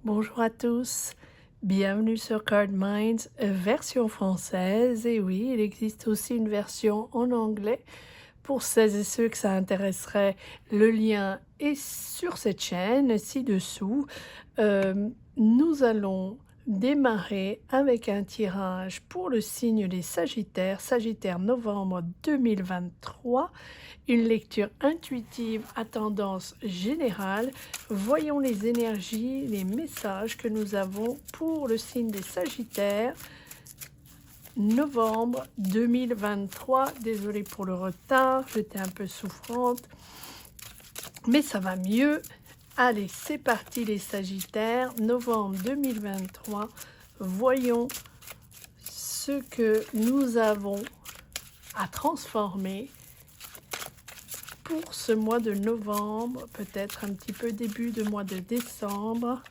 Bonjour à tous, bienvenue sur Card Minds, version française. Et oui, il existe aussi une version en anglais. Pour celles et ceux que ça intéresserait, le lien est sur cette chaîne ci-dessous. Nous allons démarrer avec un tirage pour le signe des Sagittaires, Sagittaire novembre 2023. Une lecture intuitive à tendance générale. Voyons les énergies, les messages que nous avons pour le signe des Sagittaires. Novembre 2023. Désolée pour le retard, j'étais un peu souffrante, mais ça va mieux. Allez, c'est parti les Sagittaires. Novembre 2023. Voyons ce que nous avons à transformer pour ce mois de novembre, peut-être un petit peu début de mois de décembre,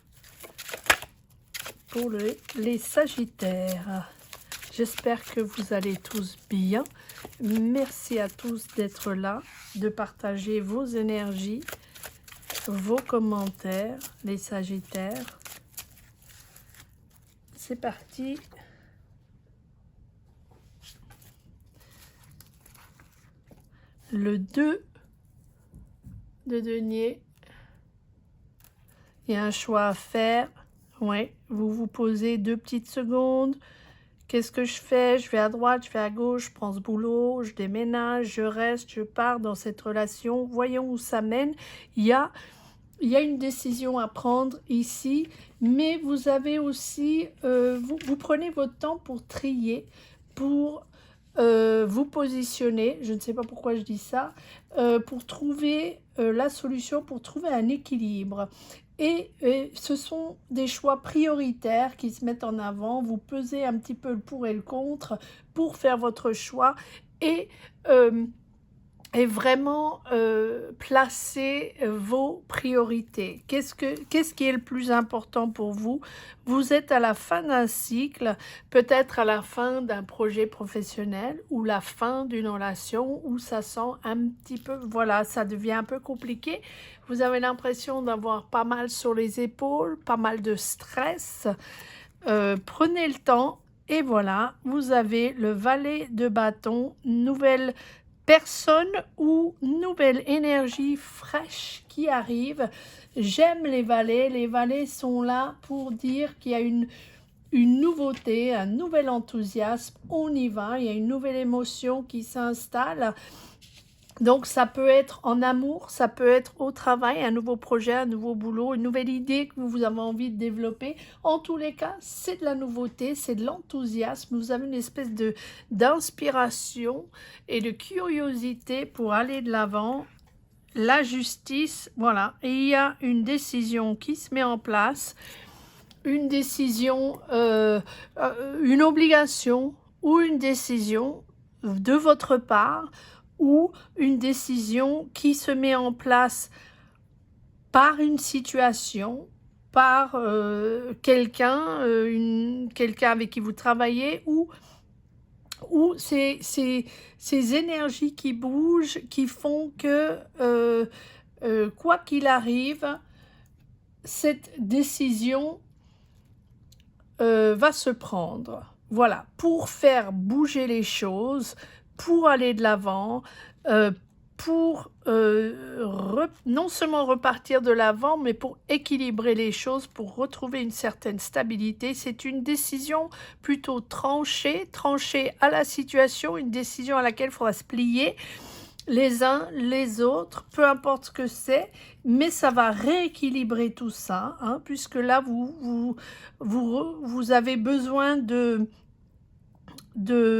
pour les Sagittaires. J'espère que vous allez tous bien. Merci à tous d'être là, de partager vos énergies, vos commentaires, les Sagittaires. C'est parti. Le 2 de denier. Il y a un choix à faire. Ouais, vous vous posez 2 petites secondes. Qu'est-ce que je fais? Je vais à droite, je vais à gauche, je prends ce boulot, je déménage, je reste, je pars dans cette relation. Voyons où ça mène. Il y a une décision à prendre ici, mais vous avez aussi, vous prenez votre temps pour trier, pour vous positionner, je ne sais pas pourquoi je dis ça, pour trouver la solution, pour trouver un équilibre. Et ce sont des choix prioritaires qui se mettent en avant. Vous pesez un petit peu le pour et le contre pour faire votre choix et vraiment placer vos priorités. Qu'est-ce qui est le plus important pour vous? Vous êtes à la fin d'un cycle, peut-être à la fin d'un projet professionnel ou la fin d'une relation où ça sent un petit peu, voilà, ça devient un peu compliqué. Vous avez l'impression d'avoir pas mal sur les épaules, pas mal de stress. Prenez le temps et voilà, vous avez le valet de bâton, nouvelle personne ou nouvelle énergie fraîche qui arrive. J'aime les valets. Les valets sont là pour dire qu'il y a une nouveauté, un nouvel enthousiasme. On y va, il y a une nouvelle émotion qui s'installe. Donc ça peut être en amour, ça peut être au travail, un nouveau projet, un nouveau boulot, une nouvelle idée que vous avez envie de développer. En tous les cas, c'est de la nouveauté, c'est de l'enthousiasme. Vous avez une espèce d'inspiration et de curiosité pour aller de l'avant. La justice, voilà. Et il y a une décision qui se met en place, une décision, une obligation ou une décision de votre part, ou une décision qui se met en place par une situation, par quelqu'un avec qui vous travaillez, ou ces énergies qui bougent, qui font que, quoi qu'il arrive, cette décision va se prendre. Voilà, pour faire bouger les choses, pour aller de l'avant, pour non seulement repartir de l'avant, mais pour équilibrer les choses, pour retrouver une certaine stabilité. C'est une décision plutôt tranchée à la situation, une décision à laquelle il faudra se plier les uns les autres, peu importe ce que c'est, mais ça va rééquilibrer tout ça, hein, puisque là, vous avez besoin de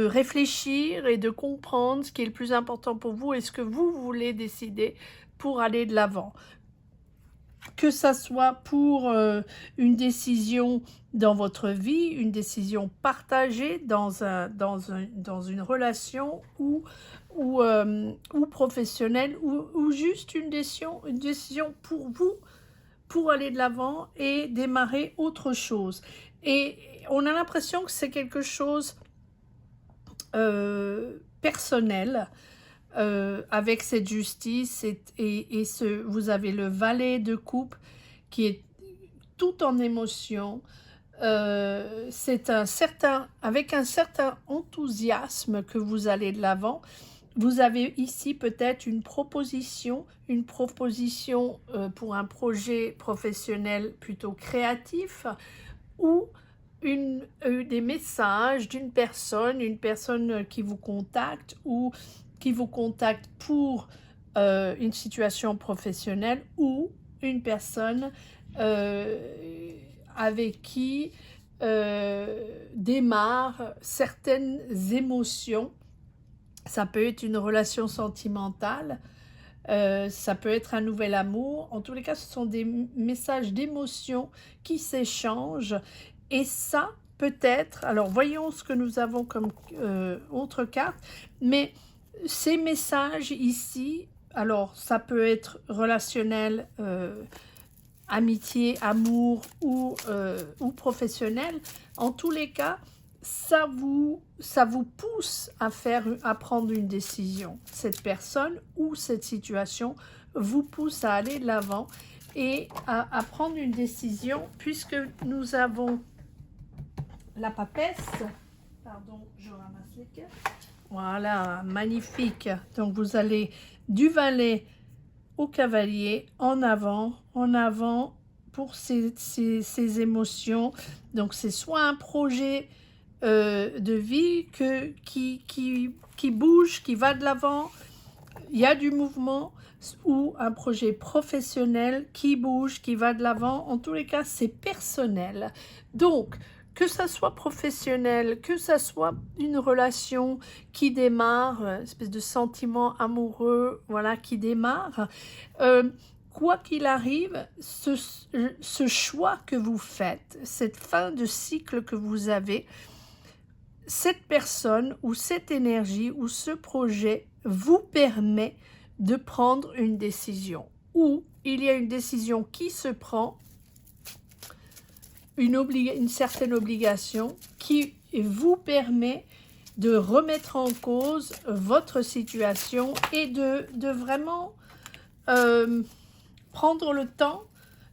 réfléchir et de comprendre ce qui est le plus important pour vous et ce que vous voulez décider pour aller de l'avant. Que ça soit pour une décision dans votre vie, une décision partagée dans une relation ou professionnelle, ou juste une décision pour vous, pour aller de l'avant et démarrer autre chose. Et on a l'impression que c'est quelque chose personnel, avec cette justice, vous avez le valet de coupe qui est tout en émotion. C'est avec un certain enthousiasme que vous allez de l'avant. Vous avez ici peut-être une proposition pour un projet professionnel plutôt créatif, ou des messages d'une une personne qui vous contacte, ou qui vous contacte pour une situation professionnelle, ou une personne avec qui démarrent certaines émotions. Ça peut être une relation sentimentale, ça peut être un nouvel amour. En tous les cas, ce sont des messages d'émotion qui s'échangent. Et ça, peut-être, alors voyons ce que nous avons comme autre carte, mais ces messages ici, alors ça peut être relationnel, amitié, amour ou professionnel. En tous les cas, ça vous pousse à prendre une décision. Cette personne ou cette situation vous pousse à aller de l'avant et à prendre une décision, puisque nous avons la papesse. Pardon, je ramasse les cartes. Voilà, magnifique. Donc vous allez du valet au cavalier, en avant pour ces émotions. Donc c'est soit un projet de vie qui bouge, qui va de l'avant, il y a du mouvement, ou un projet professionnel qui bouge, qui va de l'avant. En tous les cas, c'est personnel. Donc, que ça soit professionnel, que ça soit une relation qui démarre, une espèce de sentiment amoureux, voilà, qui démarre, quoi qu'il arrive, ce choix que vous faites, cette fin de cycle que vous avez, cette personne ou cette énergie ou ce projet vous permet de prendre une décision, ou il y a une décision qui se prend, une certaine obligation qui vous permet de remettre en cause votre situation et de vraiment prendre le temps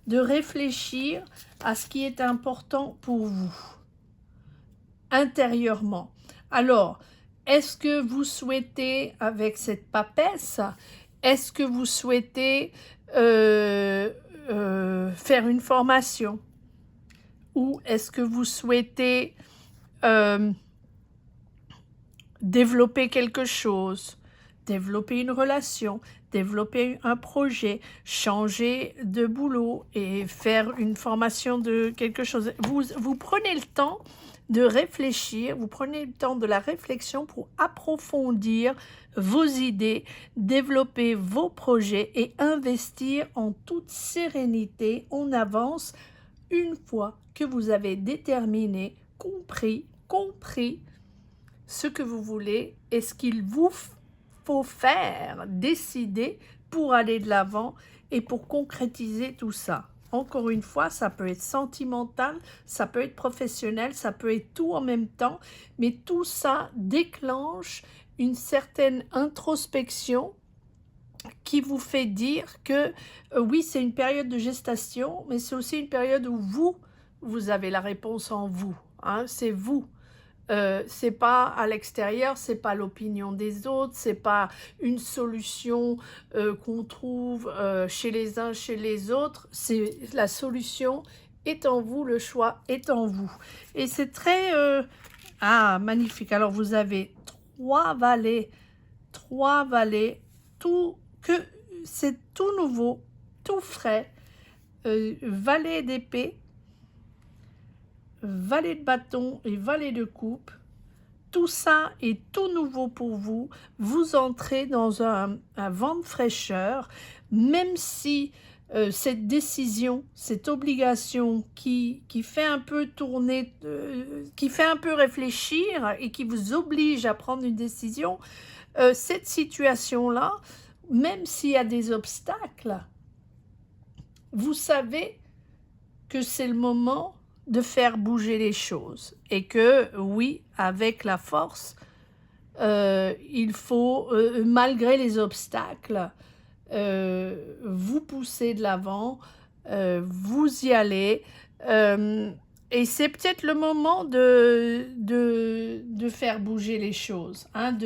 de réfléchir à ce qui est important pour vous intérieurement. Alors, est-ce que vous souhaitez, avec cette papesse, est-ce que vous souhaitez faire une formation? Ou est-ce que vous souhaitez développer quelque chose, développer une relation, développer un projet, changer de boulot et faire une formation de quelque chose? Vous prenez le temps de réfléchir, vous prenez le temps de la réflexion pour approfondir vos idées, développer vos projets et investir en toute sérénité. On avance une fois que vous avez déterminé, compris ce que vous voulez et ce qu'il vous faut faire, décider pour aller de l'avant et pour concrétiser tout ça. Encore une fois, ça peut être sentimental, ça peut être professionnel, ça peut être tout en même temps, mais tout ça déclenche une certaine introspection qui vous fait dire que oui, c'est une période de gestation, mais c'est aussi une période où vous avez la réponse en vous, hein, c'est vous. C'est pas à l'extérieur, c'est pas l'opinion des autres, c'est pas une solution qu'on trouve chez les uns, chez les autres. C'est la solution est en vous, le choix est en vous. Et c'est très magnifique. Alors vous avez trois valets, c'est tout nouveau, tout frais. Valet d'épée, valet de bâton et valet de coupe, tout ça est tout nouveau pour vous. Vous entrez dans un vent de fraîcheur, même si cette décision, cette obligation qui fait un peu tourner, qui fait un peu réfléchir et qui vous oblige à prendre une décision, cette situation-là, même s'il y a des obstacles, vous savez que c'est le moment de faire bouger les choses et que oui, avec la force, il faut, malgré les obstacles, vous pousser de l'avant, vous vous y allez. Et c'est peut-être le moment de faire bouger les choses, hein,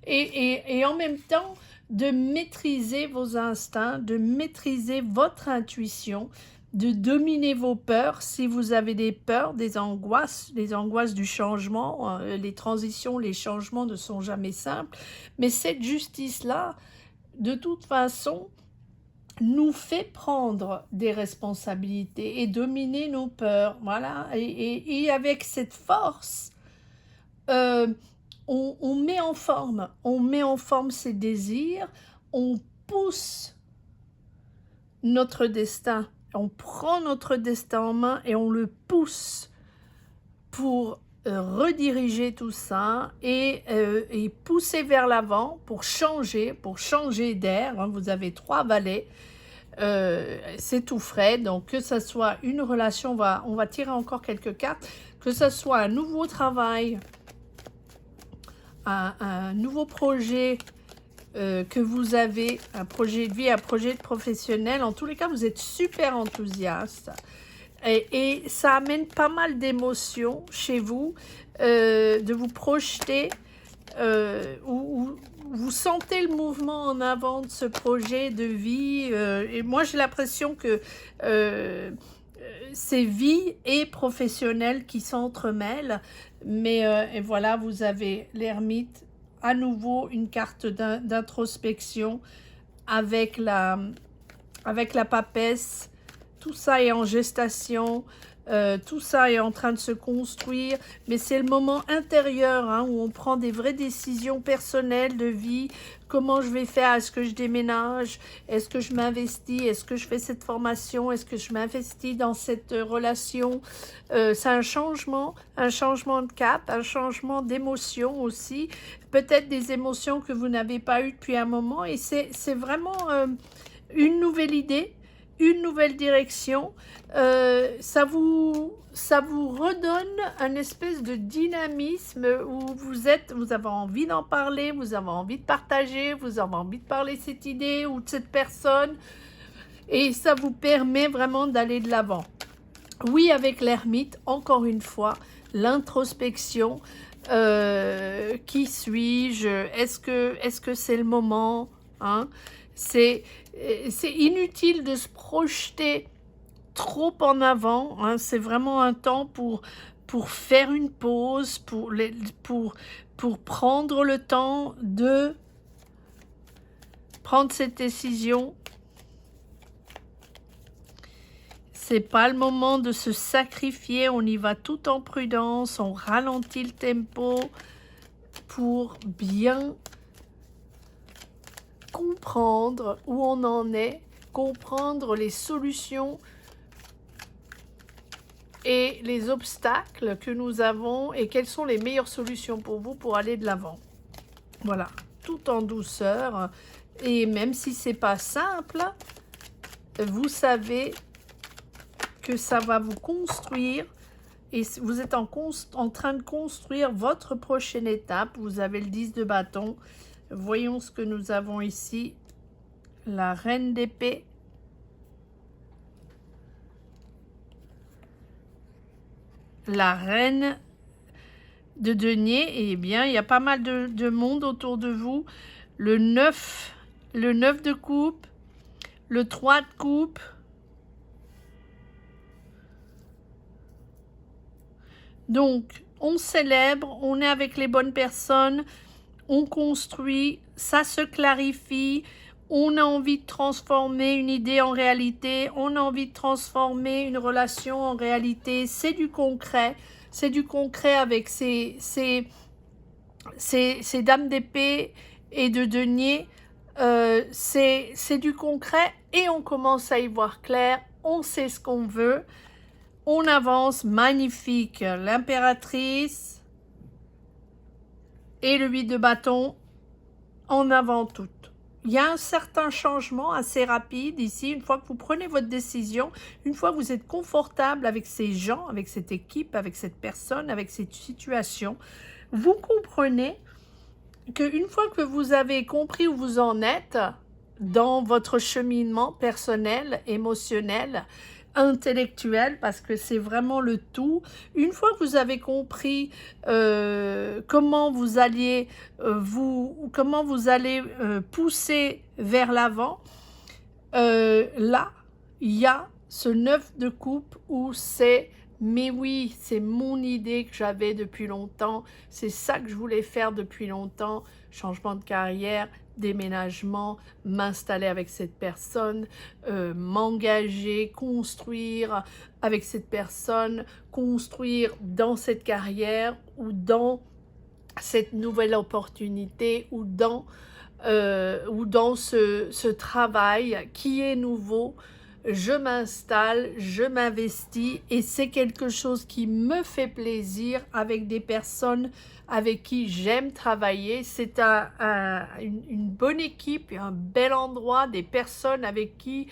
et en même temps, de maîtriser vos instincts, de maîtriser votre intuition, de dominer vos peurs. Si vous avez des peurs, des angoisses, les angoisses du changement, les transitions, les changements ne sont jamais simples. Mais cette justice-là, de toute façon, nous fait prendre des responsabilités et dominer nos peurs. Voilà. Et avec cette force, euh, on met en forme ses désirs, on pousse notre destin, on prend notre destin en main et on le pousse pour rediriger tout ça et pousser vers l'avant pour changer d'air, hein. Vous avez 3 valets, c'est tout frais, donc que ça soit une relation, on va tirer encore quelques cartes, que ça soit un nouveau travail, un nouveau projet que vous avez, un projet de vie, un projet de professionnel. En tous les cas, vous êtes super enthousiaste et ça amène pas mal d'émotions chez vous, de vous projeter, où vous sentez le mouvement en avant de ce projet de vie, et moi j'ai l'impression que c'est vie et professionnel qui s'entremêlent, mais et voilà, vous avez l'ermite, à nouveau une carte d'introspection avec la papesse. Tout ça est en gestation, tout ça est en train de se construire, mais c'est le moment intérieur, hein, où on prend des vraies décisions personnelles de vie. Comment je vais faire? Est-ce que je déménage? Est-ce que je m'investis? Est-ce que je fais cette formation? Est-ce que je m'investis dans cette relation? C'est un changement de cap, un changement d'émotion aussi. Peut-être des émotions que vous n'avez pas eues depuis un moment, et c'est vraiment une nouvelle idée, une nouvelle direction. Ça vous redonne un espèce de dynamisme où vous avez envie d'en parler, vous avez envie de partager, vous avez envie de parler de cette idée ou de cette personne, et ça vous permet vraiment d'aller de l'avant. Oui, avec l'ermite, encore une fois, l'introspection. Qui suis-je? Est-ce que c'est le moment, hein? C'est inutile de se projeter trop en avant, hein. C'est vraiment un temps pour faire une pause, pour prendre le temps de prendre cette décision. C'est pas le moment de se sacrifier, on y va tout en prudence, on ralentit le tempo pour bien comprendre où on en est, comprendre les solutions et les obstacles que nous avons et quelles sont les meilleures solutions pour vous pour aller de l'avant. Voilà, tout en douceur, et même si c'est pas simple, vous savez que ça va vous construire, et vous êtes en train de construire votre prochaine étape. Vous avez le 10 de bâton. Voyons ce que nous avons ici. La reine d'épée. La reine de denier. Eh bien, il y a pas mal de monde autour de vous. Le 9 de coupe. Le 3 de coupe. Donc, on célèbre, on est avec les bonnes personnes, on construit, ça se clarifie, on a envie de transformer une idée en réalité, on a envie de transformer une relation en réalité. C'est du concret avec ces dames d'épée et de denier. C'est du concret et on commence à y voir clair, on sait ce qu'on veut. On avance, magnifique, l'impératrice et le 8 de bâton en avant toutes. Il y a un certain changement assez rapide ici, une fois que vous prenez votre décision, une fois que vous êtes confortable avec ces gens, avec cette équipe, avec cette personne, avec cette situation, vous comprenez qu'une fois que vous avez compris où vous en êtes dans votre cheminement personnel, émotionnel, intellectuel, parce que c'est vraiment le tout. Une fois que vous avez compris comment vous allez pousser vers l'avant, là, il y a ce 9 de coupe où c'est mais oui, c'est mon idée que j'avais depuis longtemps, c'est ça que je voulais faire depuis longtemps, changement de carrière, déménagement, m'installer avec cette personne, m'engager, construire avec cette personne, construire dans cette carrière ou dans cette nouvelle opportunité ou dans ce travail qui est nouveau. Je m'installe, je m'investis et c'est quelque chose qui me fait plaisir avec des personnes avec qui j'aime travailler. C'est une bonne équipe, un bel endroit, des personnes avec qui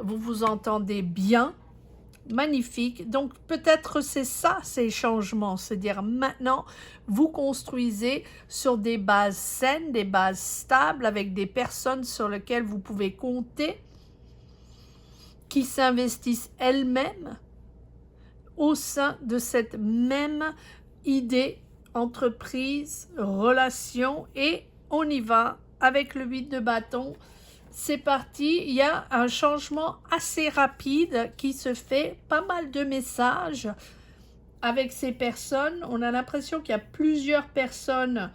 vous vous entendez bien. Magnifique. Donc peut-être c'est ça ces changements, c'est-à-dire maintenant vous construisez sur des bases saines, des bases stables avec des personnes sur lesquelles vous pouvez compter, qui s'investissent elles-mêmes au sein de cette même idée, entreprise, relation, et on y va avec le 8 de bâton. C'est parti, il y a un changement assez rapide qui se fait, pas mal de messages avec ces personnes. On a l'impression qu'il y a plusieurs personnes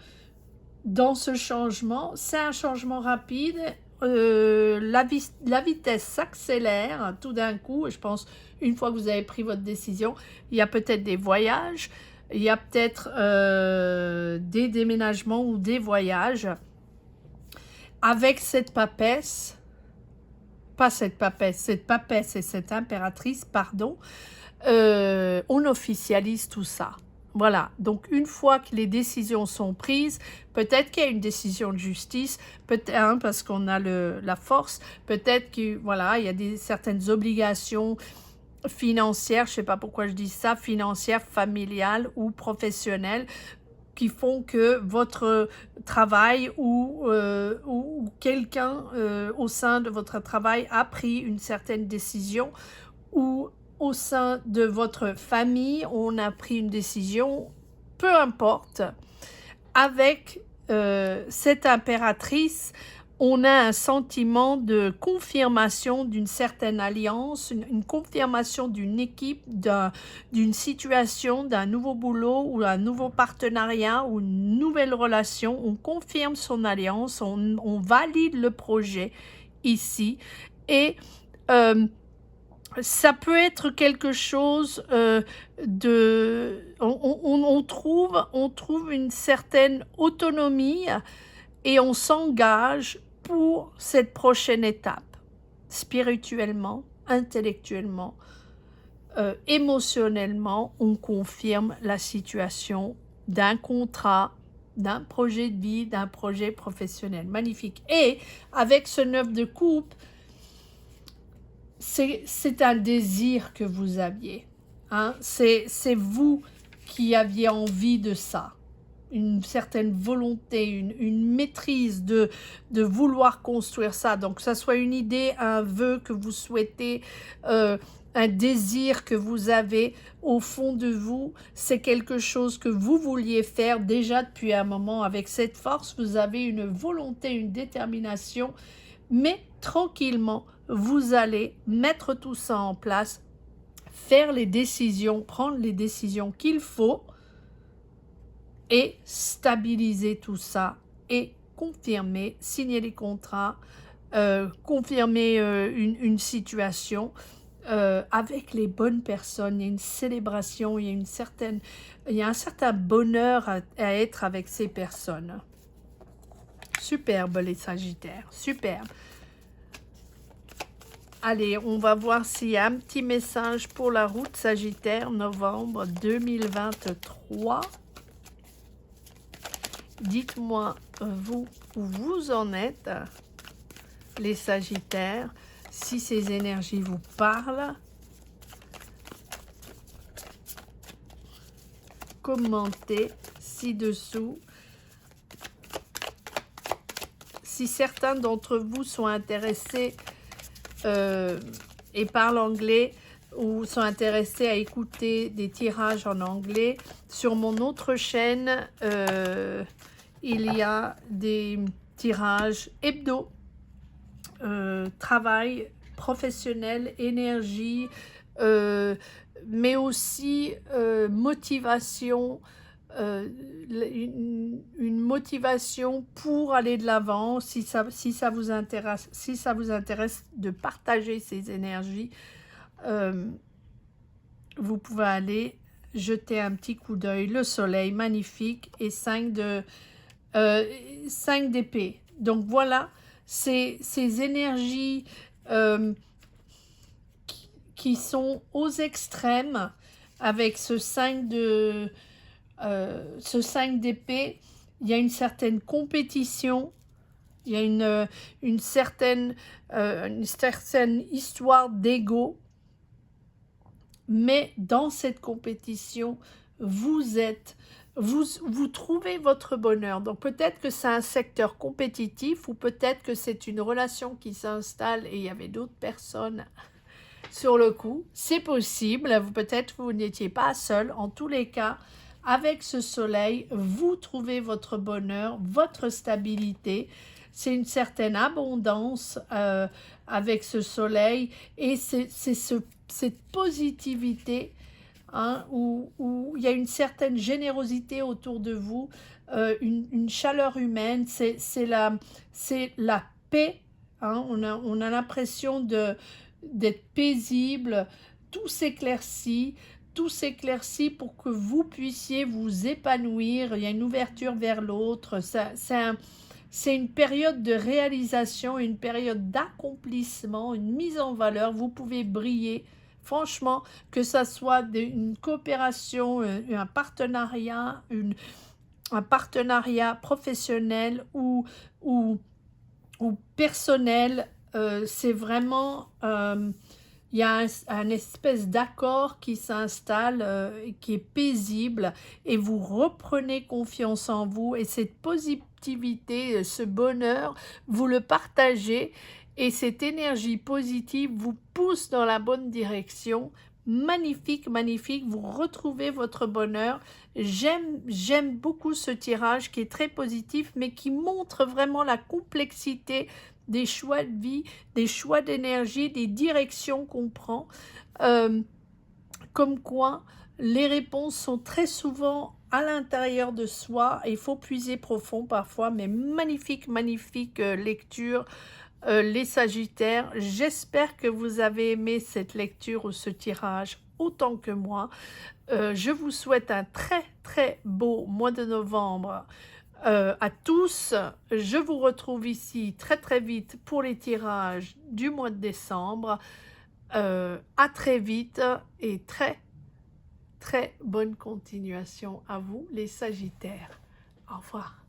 dans ce changement. C'est un changement rapide. La vitesse s'accélère tout d'un coup. Et je pense, une fois que vous avez pris votre décision, il y a peut-être des voyages, il y a peut-être des déménagements ou des voyages. Avec cette papesse, pas cette papesse et cette impératrice, pardon, on officialise tout ça. Voilà, donc une fois que les décisions sont prises, peut-être qu'il y a une décision de justice, peut-être parce qu'on a la force, peut-être que voilà, il y a certaines obligations financières, je ne sais pas pourquoi je dis ça, financières, familiales ou professionnelles, qui font que votre travail ou quelqu'un au sein de votre travail a pris une certaine décision, ou au sein de votre famille, on a pris une décision, peu importe. Avec cette impératrice, on a un sentiment de confirmation d'une certaine alliance, une confirmation d'une équipe, d'une situation, d'un nouveau boulot ou un nouveau partenariat ou une nouvelle relation. On confirme son alliance, on valide le projet ici, et ça peut être quelque chose on trouve une certaine autonomie et on s'engage pour cette prochaine étape, spirituellement, intellectuellement, émotionnellement. On confirme la situation d'un contrat, d'un projet de vie, d'un projet professionnel. Magnifique. Et avec ce 9 de coupe, c'est un désir que vous aviez. Hein? C'est vous qui aviez envie de ça. Une certaine volonté, une maîtrise de vouloir construire ça. Donc, que ça soit une idée, un vœu que vous souhaitez, un désir que vous avez au fond de vous, c'est quelque chose que vous vouliez faire déjà depuis un moment. Avec cette force, vous avez une volonté, une détermination, mais tranquillement, vous allez mettre tout ça en place, faire les décisions, prendre les décisions qu'il faut et stabiliser tout ça et confirmer, signer les contrats, confirmer une situation avec les bonnes personnes. Il y a une célébration, il y a un certain bonheur à être avec ces personnes. Superbe les Sagittaires, superbe. Allez, on va voir s'il y a un petit message pour la route Sagittaire, novembre 2023. Dites-moi, vous, où vous en êtes, les Sagittaires, si ces énergies vous parlent. Commentez ci-dessous. Si certains d'entre vous sont intéressés et parlent anglais, ou sont intéressés à écouter des tirages en anglais, sur mon autre chaîne, il y a des tirages hebdo, travail professionnel, énergie, mais aussi motivation, une motivation pour aller de l'avant. Si ça vous intéresse de partager ces énergies, vous pouvez aller jeter un petit coup d'œil. Le soleil, magnifique, et 5 d'épée. Donc voilà, ces énergies qui sont aux extrêmes, avec ce 5 d'épée. Il y a une certaine compétition, il y a une certaine histoire d'ego, mais dans cette compétition, vous trouvez votre bonheur. Donc peut-être que c'est un secteur compétitif, ou peut-être que c'est une relation qui s'installe et il y avait d'autres personnes sur le coup. C'est possible, peut-être vous n'étiez pas seul. En tous les cas, avec ce soleil, vous trouvez votre bonheur, votre stabilité. C'est une certaine abondance avec ce soleil, et c'est cette positivité, hein, où il y a une certaine générosité autour de vous, une chaleur humaine, c'est la paix, hein. On a l'impression d'être paisible, tout s'éclaircit, pour que vous puissiez vous épanouir. Il y a une ouverture vers l'autre, c'est une période de réalisation, une période d'accomplissement, une mise en valeur. Vous pouvez briller, franchement, que ça soit une coopération, un partenariat professionnel ou personnel. C'est vraiment, il y a un espèce d'accord qui s'installe, qui est paisible, et vous reprenez confiance en vous, et cette positivité, ce bonheur, vous le partagez, et cette énergie positive vous pousse dans la bonne direction. Magnifique, magnifique, vous retrouvez votre bonheur. J'aime beaucoup ce tirage qui est très positif, mais qui montre vraiment la complexité des choix de vie, des choix d'énergie, des directions qu'on prend. Comme quoi, les réponses sont très souvent à l'intérieur de soi. Il faut puiser profond parfois, mais magnifique, magnifique lecture. Les Sagittaires, j'espère que vous avez aimé cette lecture ou ce tirage autant que moi. Je vous souhaite un très très beau mois de novembre à tous. Je vous retrouve ici très très vite pour les tirages du mois de décembre. À très vite, et très très bonne continuation à vous les Sagittaires. Au revoir.